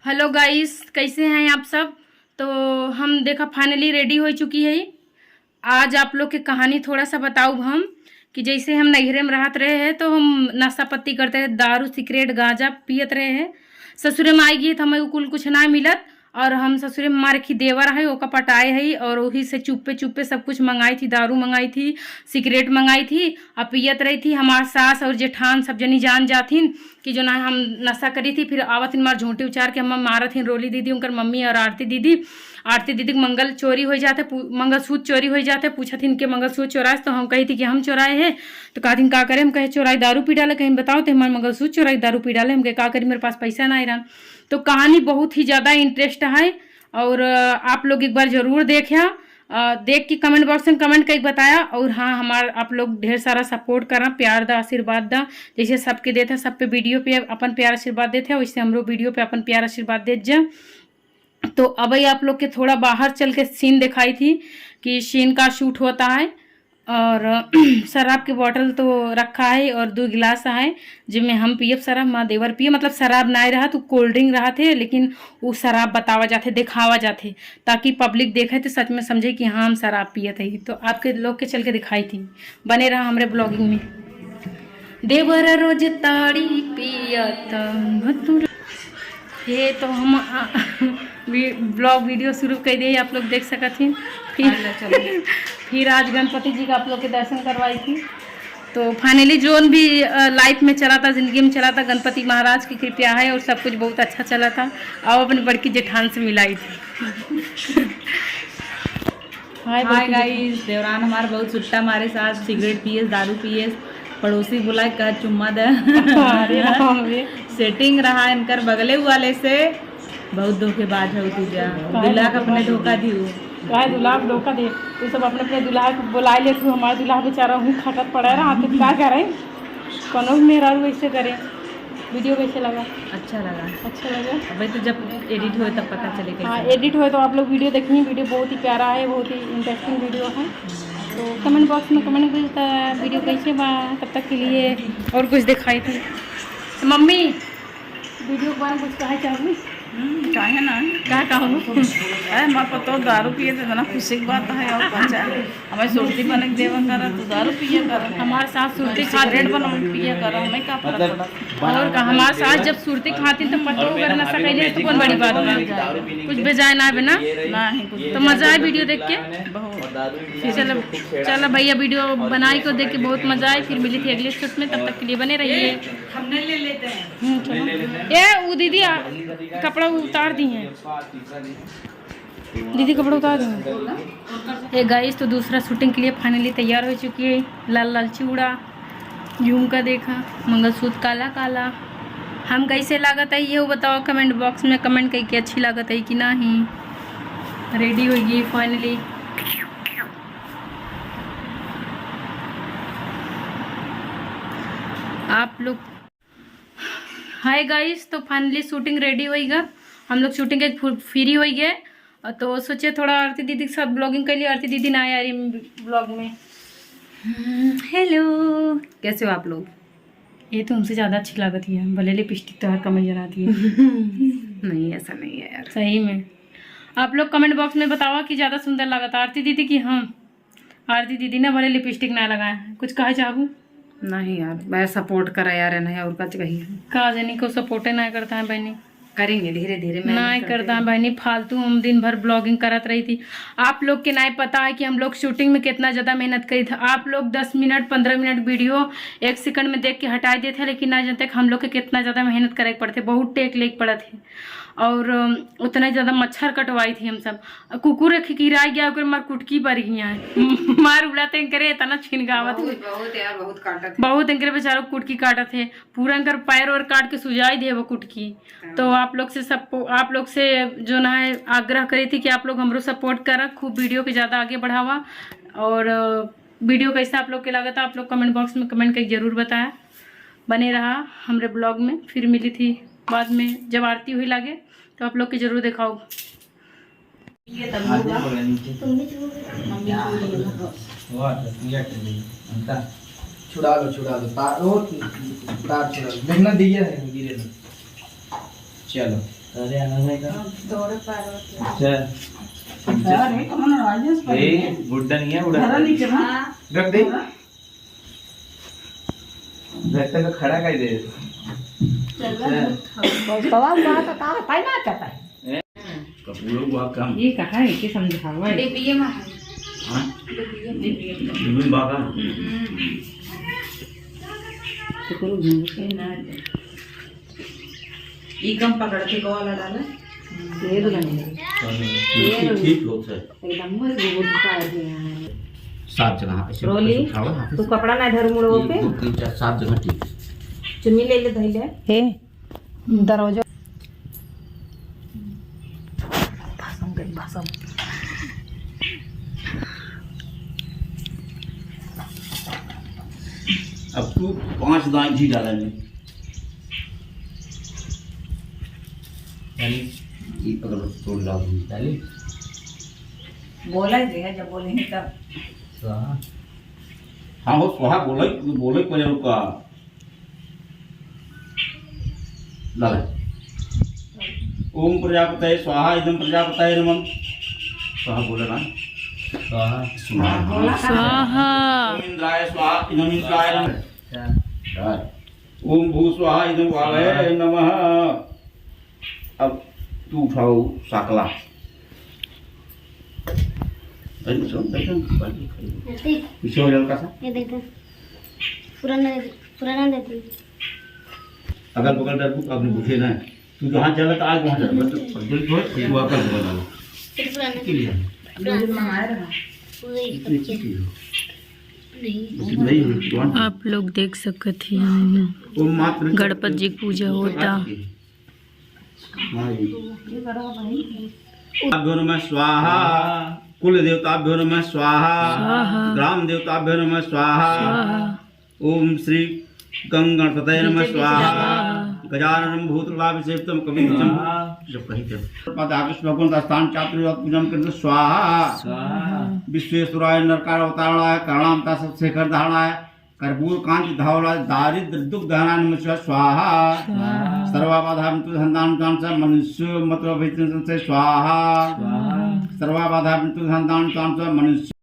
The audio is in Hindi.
हेलो गाइस, कैसे हैं आप सब। तो हम देखा फाइनली रेडी हो चुकी है। आज आप लोग की कहानी थोड़ा सा बताऊँ हम कि जैसे हम नैहरे में रहते रहे हैं तो हम नशा पत्ती करते हैं, दारू सिगरेट गांजा पियत रहे हैं। ससुरे में आई गई तो हमें कुल कुछ ना मिलत और हम ससुरे में मारे की देवर है ओका पटाए है और वही से चुप्पे चुप्पे सब कुछ मंगाई थी, दारू मंगाई थी, सिगरेट मंगाई थी और पियत रही थी। हमार सास और जेठान सब जनी जान जाथिन कि जो ना हम नशा करी थी। फिर आवत मार झूठी उचार के हम मारत थी। रोली दीदी उनकर मम्मी और आरती दीदी के मंगल चोरी हो जाते, मंगलसूत्र चोरी हो जाते। पूछा थी इनके मंगलसूत्र चोराए तो हम कही थी कि हम चोराए हैं। तो कहा थी का करे, हम कहे चोराई दारू पी डाले। कहीं बताओ तो हमारे मंगलसूत्र चोराई दारू पी डाले। हम कहे का करी, मेरे पास पैसा ना रहा। तो कहानी बहुत ही ज़्यादा इंटरेस्ट है और आप लोग एक बार ज़रूर देखिए। देख के कमेंट बॉक्स में कमेंट करके बताया। और हाँ, हमारा आप लोग ढेर सारा सपोर्ट करा, प्यार दा, आशीर्वाद दा। जैसे सबके देते सब पे वीडियो पे अपन प्यार आशीर्वाद देते हैं, वैसे हमरो वीडियो पे अपन प्यार आशीर्वाद दे जा। तो अब आप लोग के थोड़ा बाहर चल के सीन दिखाई थी कि सीन का शूट होता है। और शराब की बोतल तो रखा है और 2 गिलास है जिनमें हम पिए शराब, माँ देवर पिए। मतलब शराब ना रहा तो कोल्ड ड्रिंक रहा थे, लेकिन वो शराब बतावा जाते, दिखावा जाते ताकि पब्लिक देखे तो सच में समझे कि हाँ हम शराब पिए थे। तो आपके लोग के चल के दिखाई थी। बने रहा हमारे ब्लॉगिंग में। देवर रोज ताड़ी पियत ये तो हम ब्लॉग वीडियो शुरू कर दिए, आप लोग देख सकते हैं। फिर आज गणपति जी का आप लोग के दर्शन करवाई थी। तो फाइनली जो भी लाइफ में चला था, ज़िंदगी में चला था, गणपति महाराज की कृपा है और सब कुछ बहुत अच्छा चला था। और अपनी बड़की जेठान से मिलाई थी। हाय गाइस, देवरान हमारे बहुत सुट्टा हमारे साथ सिगरेट पिए, दारू पिए, पड़ोसी बुलाए कह चुम्मा दे। सेटिंग रहा इनकर बगले वाले से। बहुत धोखेबाज है तुझा, दुल्हा का अपने धोखा दी काय दुल्हा को धोखा दे। तो सब अपने दुल्हा को बुला ले। तू हमारा दुल्हा बेचारा हूँ खटत पड़ा है। आप क्या करें, कोनो मेरा वैसे करें। वीडियो कैसे लगा? अच्छा लगा। अच्छा लगा। भाई तो जब एडिट हुए तब पता चलेगा। हाँ, एडिट हुए तो आप लोग वीडियो देखिए। वीडियो बहुत ही प्यारा है, बहुत ही इंटरेस्टिंग वीडियो है। तो कमेंट बॉक्स में कमेंट करिए वीडियो कैसे बा। तब तक के लिए और कुछ दिखाई थी। तो मम्मी वीडियो के बारे में कुछ कहा चाहिए? चाहे ना क्या कहूँ, अरे मैं पता दारू पिए थे ना, खुशी की बात है। और पचा हमें सुर्ती बने देवा कर, तू दारू पिए कर। हमारे साथ सुरती खाते रेड बना पिए कर, हमें क्या फर्क पड़ा। और हमारे साथ जब सुरती खाती तो पतो अगर नशा कैले तो कौन बड़ी बात है। कुछ बेजाय ना बिना नहीं तो मजा आए वीडियो देख के बहुत। चलो भैया, वीडियो बनाई को देख के बहुत मजा आई। फिर मिली थी अगले शूट में, तब तक के लिए बने रहिए। हमने ले लेते हैं। चलो ये वो दीदी कपड़ा उतार दी हैं, दीदी कपड़ा उतार दी। ये गाइस तो दूसरा शूटिंग के लिए फाइनली तैयार हो चुकी है। लाल लाल चूड़ा, झुमका देखा, मंगलसूत्र काला काला। हम कैसे लागत है ये बताओ कमेंट बॉक्स में कमेंट करके। अच्छी लागत है कि नहीं। रेडी हो गई फाइनली। आप लोग हाय गाइस, तो फाइनली शूटिंग रेडी होएगा। हम लोग शूटिंग के फ्री हो गए तो सोचे थोड़ा आरती दीदी के साथ ब्लॉगिंग कर लिया। आरती दीदी ना आ रही ब्लॉग में। हेलो, कैसे हो आप लोग? ये तो हमसे ज़्यादा अच्छी लागत है, भले लिपस्टिक तो हर कम नजर आती है। नहीं ऐसा नहीं है यार, सही में। आप लोग कमेंट बॉक्स में बताओ कि ज़्यादा सुंदर लागत आरती दीदी की। हम आरती दीदी ना भले लिपस्टिक ना लगाए। कुछ कहा चाहूँ? नहीं यार, मैं सपोर्ट करा यार, नहीं और कुछ कही कहा जनी को सपोर्ट ना करता है बहनी। करेंगे धीरे धीरे। नहीं करता है बहनी, फालतू हम दिन भर ब्लॉगिंग करत रही थी। आप लोग के नहीं पता है कि हम लोग शूटिंग में कितना ज़्यादा मेहनत करी थी। आप लोग 10 मिनट 15 मिनट वीडियो 1 सेकंड में देख के हटा देते थे, लेकिन ना जानते हम लोग के कितना ज़्यादा मेहनत करे पड़ते, बहुत टेक लेके पड़े थे। और उतना ज़्यादा मच्छर कटवाई थी हम सब। कुकुर खिराई गया मार कुटकी पर गया है। मार उड़ाते करे इतना छिनगावत बहुत यार, बहुत काटा बहुत अंकर बेचारों कुटकी काटा थे। पूरा अंकर पैर और काट के सुझाई दे वो कुटकी। तो आप लोग से जो ना है आग्रह करी थी कि आप लोग हमरो सपोर्ट करा, खूब वीडियो के ज़्यादा आगे बढ़ावा। और वीडियो कैसा आप लोग के लगा था आप लोग कमेंट बॉक्स में कमेंट करके ज़रूर बताया। बने रहा हमारे ब्लॉग में। फिर मिली थी बाद में जब आरती हुई लागे तो आप लोग के जरूर दिखाओ। छुड़ा लो तार छुड़ा लो, मेहनत दी है गिरे। चलो अरे आना भाई का थोड़े पार्वती अच्छा अरे कमन राजेश ए गुड्डा नहीं है उड़ा धरा नीचे ना रख दे बैठा का खड़ा कर दे सवाल बात का पाई ना कहता है कपूरों को काम ये कहा है कि समझावा है हां ये बाबा तो करो ये कम पकड़ के को वाला डाला ये तो नहीं ठीक लोग से एकदम मर गोल का है सात जगह ऐसे रोली तू कपड़ा ना धर मुड़ो पे 2 3 4 7 जगह ठीक चुन्नी ले ले धइले हे दरवाजा भाषण अब तू 5 दाना घी डाला में यानी ये अगर तोड़ डाल डाली बोला ही जब बोलेंगे तब स्वाहा हाँ हो स्वाहा बोले बोले को जरूर का डाले ओम प्रजापतये स्वाहा इदम प्रजापतये नमः स्वाहा बोले ना स्वाहा स्वाहा ओम इंद्राय स्वाहा इदम इंद्राय नमः ओम भू स्वाहा इदम वावे नमः अब तू उठाओ साकला पीछे हो जाओ कैसा ये देखो पुराना देती अगल बगल डर अपने बुझे ना तू जहाँ चला तो आज वहाँ चला बस जल्दी हो तू अगल बगल डालो फिर पुराना के लिए दूध मंगाए रहा पूरे इतनी चीज़ नहीं नहीं कौन आप लोग देख सकते हैं ओम मात्र गणपति जी की पूजा होता ताभ्यो नमः स्वाहा कुल देवताभ्यो नमः स्वाहा ग्राम देवताभ्यो नमः स्वाहा ओम श्री गंगणपतये नमः स्वाहा गजाननं भूतलाभिषेक्तं कविं जब कहीं थे पदाकृष्ण भगवान का स्थान चातुर्वेद पूजन करते स्वाहा विश्वेश्वराय नरकार अवतारणाय करणामता शेखर धारणाय कर्पूर कांति धावलाय दारिद्र दुख दहनाय नमः स्वाहा सर्वाबाधा मृत्यु धनदान चांस मनुष्य मतलब स्वाहा सर्वाबाधा मृत्यु धनदान चांस मनुष्य